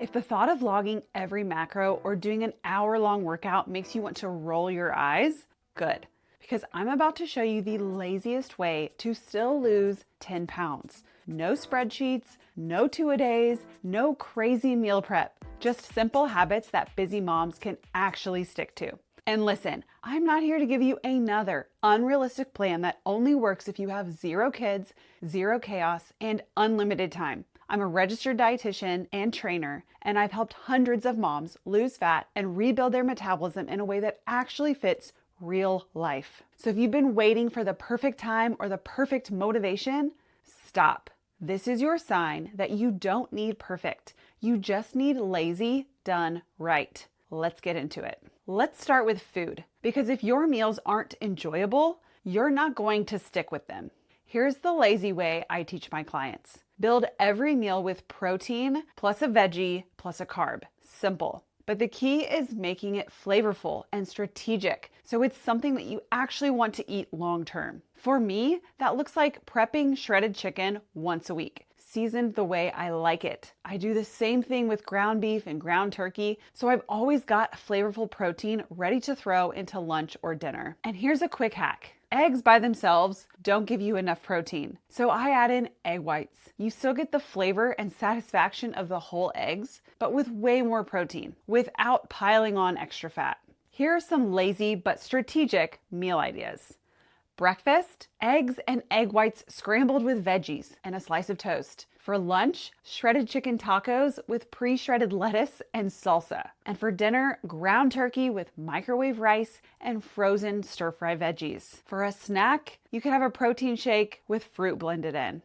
If the thought of logging every macro or doing an hour-long workout makes you want to roll your eyes, good. Because I'm about to show you the laziest way to still lose 10 pounds. No spreadsheets, no two-a-days, no crazy meal prep. Just simple habits that busy moms can actually stick to. And listen, I'm not here to give you another unrealistic plan that only works if you have 0 kids, 0 chaos, and unlimited time. I'm a registered dietitian and trainer, and I've helped hundreds of moms lose fat and rebuild their metabolism in a way that actually fits real life. So if you've been waiting for the perfect time or the perfect motivation, stop. This is your sign that you don't need perfect. You just need lazy done right. Let's get into it. Let's start with food, because if your meals aren't enjoyable, you're not going to stick with them. Here's the lazy way I teach my clients. Build every meal with protein plus a veggie plus a carb. Simple. But the key is making it flavorful and strategic, so it's something that you actually want to eat long term. For me, that looks like prepping shredded chicken once a week, seasoned the way I like it. I do the same thing with ground beef and ground turkey, so I've always got a flavorful protein ready to throw into lunch or dinner. And here's a quick hack. Eggs by themselves don't give you enough protein, so I add in egg whites. You still get the flavor and satisfaction of the whole eggs, but with way more protein, without piling on extra fat. Here are some lazy but strategic meal ideas. Breakfast, eggs and egg whites scrambled with veggies and a slice of toast. For lunch, shredded chicken tacos with pre-shredded lettuce and salsa. And for dinner, ground turkey with microwave rice and frozen stir-fry veggies. For a snack, you can have a protein shake with fruit blended in.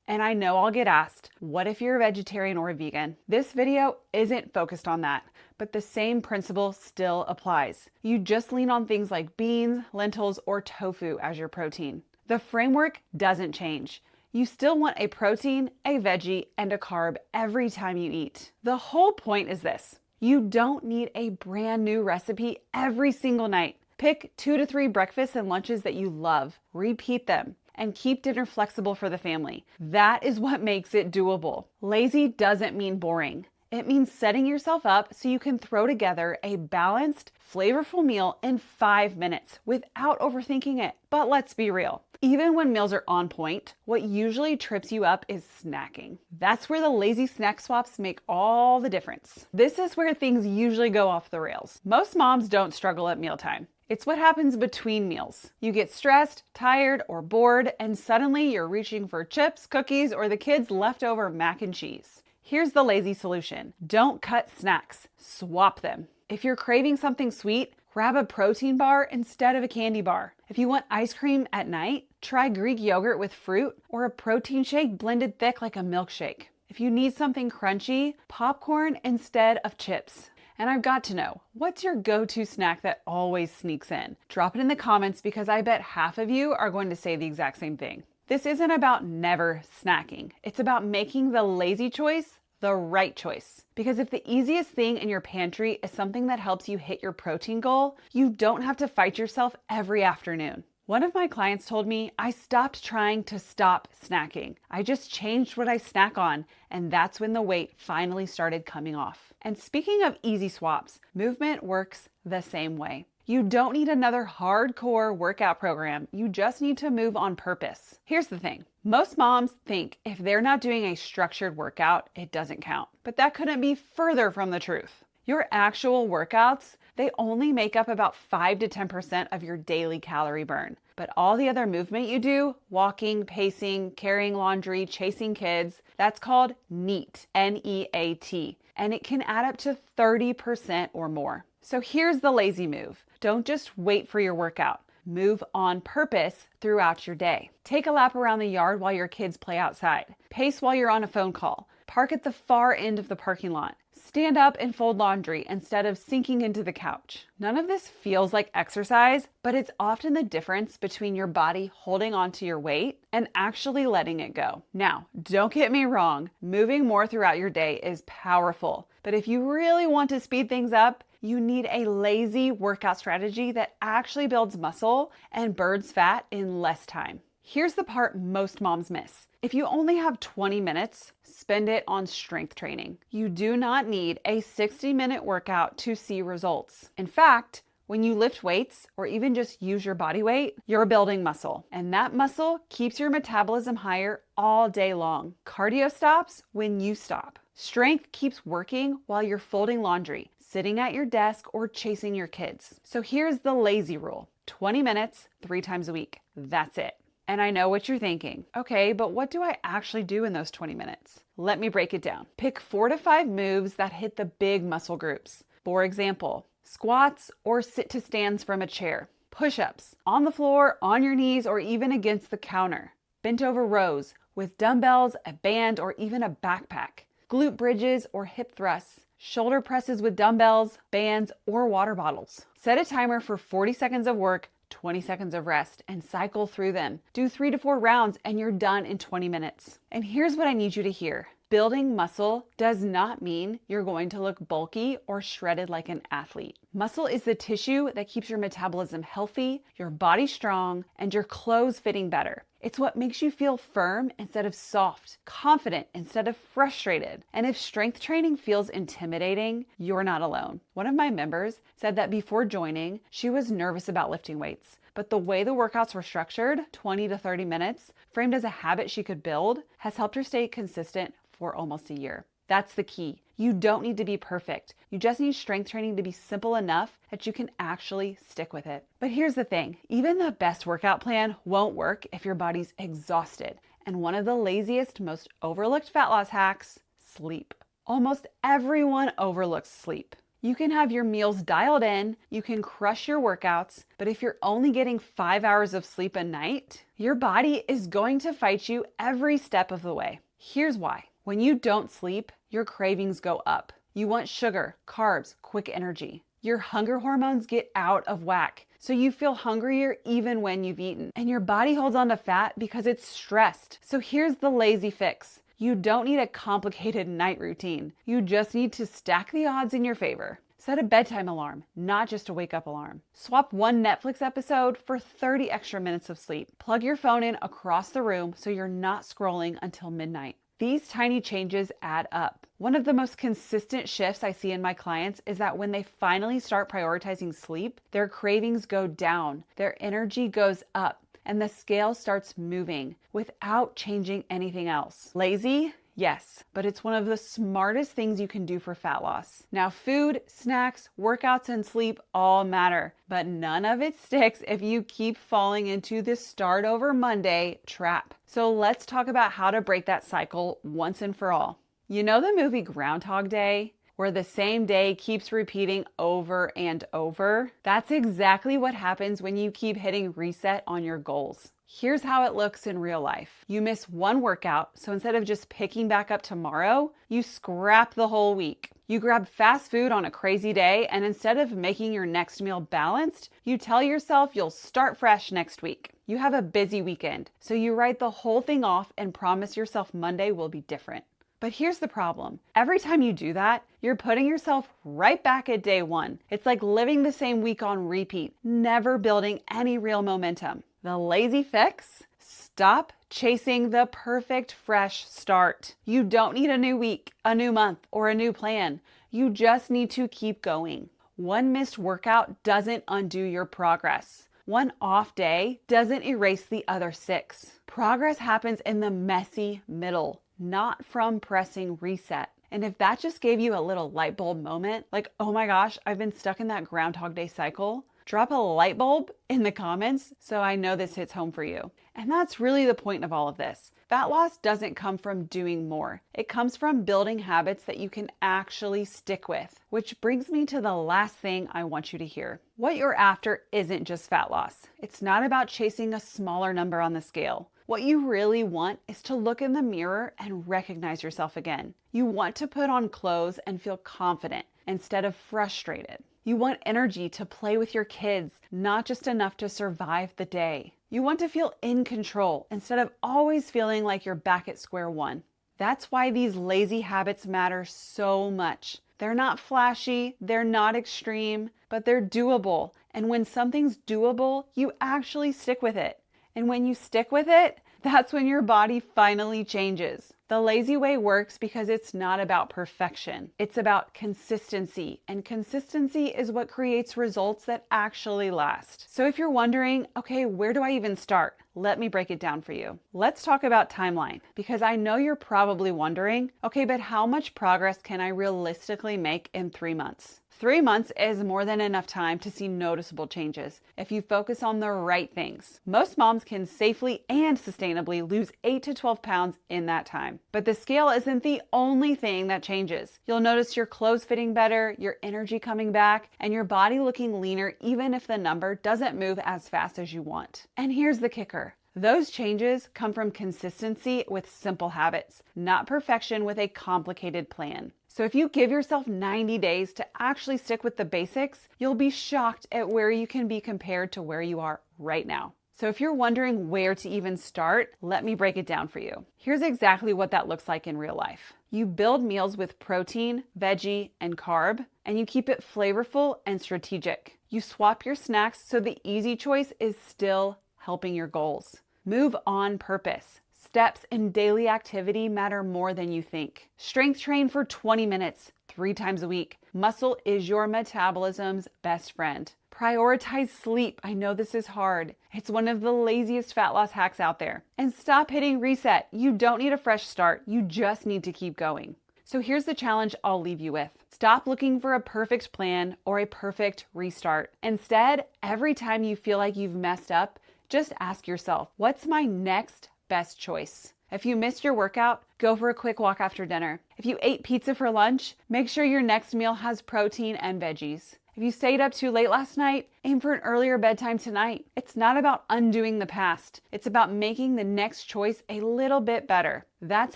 And I know I'll get asked, what if you're a vegetarian or a vegan? This video isn't focused on that, but the same principle still applies. You just lean on things like beans, lentils, or tofu as your protein. The framework doesn't change. You still want a protein, a veggie, and a carb every time you eat. The whole point is this. You don't need a brand new recipe every single night. Pick 2 to 3 breakfasts and lunches that you love. Repeat them. And keep dinner flexible for the family. That is what makes it doable. Lazy doesn't mean boring. It means setting yourself up so you can throw together a balanced, flavorful meal in 5 minutes without overthinking it. But let's be real. Even when meals are on point, what usually trips you up is snacking. That's where the lazy snack swaps make all the difference. This is where things usually go off the rails. Most moms don't struggle at mealtime. It's what happens between meals. You get stressed, tired, or bored, and suddenly you're reaching for chips, cookies, or the kids' leftover mac and cheese. Here's the lazy solution. Don't cut snacks. Swap them. If you're craving something sweet, grab a protein bar instead of a candy bar. If you want ice cream at night, try Greek yogurt with fruit or a protein shake blended thick like a milkshake. If you need something crunchy, popcorn instead of chips. And I've got to know, what's your go-to snack that always sneaks in? Drop it in the comments because I bet half of you are going to say the exact same thing. This isn't about never snacking. It's about making the lazy choice the right choice. Because if the easiest thing in your pantry is something that helps you hit your protein goal, you don't have to fight yourself every afternoon. One of my clients told me, I stopped trying to stop snacking. I just changed what I snack on, and that's when the weight finally started coming off. And speaking of easy swaps, movement works the same way. You don't need another hardcore workout program. You just need to move on purpose. Here's the thing. Most moms think if they're not doing a structured workout, it doesn't count. But that couldn't be further from the truth. Your actual workouts, they only make up about 5 to 10% of your daily calorie burn. But all the other movement you do, walking, pacing, carrying laundry, chasing kids, that's called NEAT, N-E-A-T. And it can add up to 30% or more. So here's the lazy move. Don't just wait for your workout. Move on purpose throughout your day. Take a lap around the yard while your kids play outside. Pace while you're on a phone call. Park at the far end of the parking lot. Stand up and fold laundry instead of sinking into the couch. None of this feels like exercise, but it's often the difference between your body holding on to your weight and actually letting it go. Now, don't get me wrong, moving more throughout your day is powerful, but if you really want to speed things up, you need a lazy workout strategy that actually builds muscle and burns fat in less time. Here's the part most moms miss. If you only have 20 minutes, spend it on strength training. You do not need a 60-minute workout to see results. In fact, when you lift weights or even just use your body weight, you're building muscle. And that muscle keeps your metabolism higher all day long. Cardio stops when you stop. Strength keeps working while you're folding laundry, sitting at your desk, or chasing your kids. So here's the lazy rule: 20 minutes, 3 times a week. That's it. And I know what you're thinking. Okay, but what do I actually do in those 20 minutes? Let me break it down. Pick 4 to 5 moves that hit the big muscle groups. For example, squats or sit to stands from a chair, push-ups, on the floor, on your knees, or even against the counter, bent over rows with dumbbells, a band, or even a backpack, glute bridges or hip thrusts, shoulder presses with dumbbells, bands, or water bottles. Set a timer for 40 seconds of work, 20 seconds of rest, and cycle through them. Do 3 to 4 rounds and you're done in 20 minutes. And here's what I need you to hear. Building muscle does not mean you're going to look bulky or shredded like an athlete. Muscle is the tissue that keeps your metabolism healthy, your body strong, and your clothes fitting better. It's what makes you feel firm instead of soft, confident instead of frustrated. And if strength training feels intimidating, you're not alone. One of my members said that before joining, she was nervous about lifting weights. But the way the workouts were structured, 20 to 30 minutes, framed as a habit she could build, has helped her stay consistent for almost a year. That's the key. You don't need to be perfect. You just need strength training to be simple enough that you can actually stick with it. But here's the thing, even the best workout plan won't work if your body's exhausted. And one of the laziest, most overlooked fat loss hacks, sleep. Almost everyone overlooks sleep. You can have your meals dialed in, you can crush your workouts, but if you're only getting 5 hours of sleep a night, your body is going to fight you every step of the way. Here's why. When you don't sleep, your cravings go up. You want sugar, carbs, quick energy. Your hunger hormones get out of whack, so you feel hungrier even when you've eaten. And your body holds on to fat because it's stressed. So here's the lazy fix. You don't need a complicated night routine. You just need to stack the odds in your favor. Set a bedtime alarm, not just a wake-up alarm. Swap one Netflix episode for 30 extra minutes of sleep. Plug your phone in across the room so you're not scrolling until midnight. These tiny changes add up. One of the most consistent shifts I see in my clients is that when they finally start prioritizing sleep, their cravings go down, their energy goes up, and the scale starts moving without changing anything else. Lazy? Yes, but it's one of the smartest things you can do for fat loss. Now, food, snacks, workouts, and sleep all matter, but none of it sticks if you keep falling into the start over Monday trap. So let's talk about how to break that cycle once and for all. You know the movie Groundhog Day, where the same day keeps repeating over and over? That's exactly what happens when you keep hitting reset on your goals. Here's how it looks in real life. You miss one workout, so instead of just picking back up tomorrow, you scrap the whole week. You grab fast food on a crazy day, and instead of making your next meal balanced, you tell yourself you'll start fresh next week. You have a busy weekend, so you write the whole thing off and promise yourself Monday will be different. But here's the problem. Every time you do that, you're putting yourself right back at day one. It's like living the same week on repeat, never building any real momentum. The lazy fix? Stop chasing the perfect fresh start. You don't need a new week, a new month, or a new plan. You just need to keep going. One missed workout doesn't undo your progress. One off day doesn't erase the other 6. Progress happens in the messy middle, not from pressing reset. And if that just gave you a little light bulb moment, like, oh my gosh, I've been stuck in that Groundhog Day cycle, drop a light bulb in the comments so I know this hits home for you. And that's really the point of all of this. Fat loss doesn't come from doing more. It comes from building habits that you can actually stick with. Which brings me to the last thing I want you to hear. What you're after isn't just fat loss. It's not about chasing a smaller number on the scale. What you really want is to look in the mirror and recognize yourself again. You want to put on clothes and feel confident instead of frustrated. You want energy to play with your kids, not just enough to survive the day. You want to feel in control instead of always feeling like you're back at square one. That's why these lazy habits matter so much. They're not flashy, they're not extreme, but they're doable. And when something's doable, you actually stick with it. And when you stick with it, That's when your body finally changes. The lazy way works because it's not about perfection. It's about consistency, and consistency is what creates results that actually last. So if you're wondering, okay, where do I even start? Let me break it down for you. Let's talk about timeline, because I know you're probably wondering, okay, but how much progress can I realistically make in 3 months? 3 months is more than enough time to see noticeable changes if you focus on the right things. Most moms can safely and sustainably lose 8 to 12 pounds in that time. But the scale isn't the only thing that changes. You'll notice your clothes fitting better, your energy coming back, and your body looking leaner even if the number doesn't move as fast as you want. And here's the kicker. Those changes come from consistency with simple habits, not perfection with a complicated plan. So if you give yourself 90 days to actually stick with the basics, you'll be shocked at where you can be compared to where you are right now. So if you're wondering where to even start, let me break it down for you. Here's exactly what that looks like in real life. You build meals with protein, veggie, and carb, and you keep it flavorful and strategic. You swap your snacks so the easy choice is still helping your goals. Move on purpose. Steps in daily activity matter more than you think. Strength train for 20 minutes, 3 times a week. Muscle is your metabolism's best friend. Prioritize sleep. I know this is hard. It's one of the laziest fat loss hacks out there. And stop hitting reset. You don't need a fresh start. You just need to keep going. So here's the challenge I'll leave you with. Stop looking for a perfect plan or a perfect restart. Instead, every time you feel like you've messed up, just ask yourself, what's my next best choice? If you missed your workout, go for a quick walk after dinner. If you ate pizza for lunch, make sure your next meal has protein and veggies. If you stayed up too late last night, aim for an earlier bedtime tonight. It's not about undoing the past. It's about making the next choice a little bit better. That's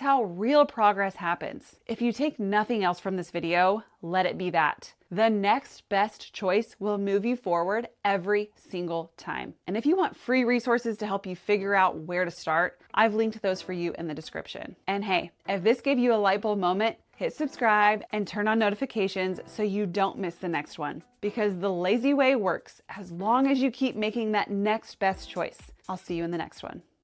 how real progress happens. If you take nothing else from this video, let it be that. The next best choice will move you forward every single time. And if you want free resources to help you figure out where to start, I've linked those for you in the description. And hey, if this gave you a light bulb moment, hit subscribe and turn on notifications so you don't miss the next one. Because the lazy way works as long as you keep making that next best choice. I'll see you in the next one.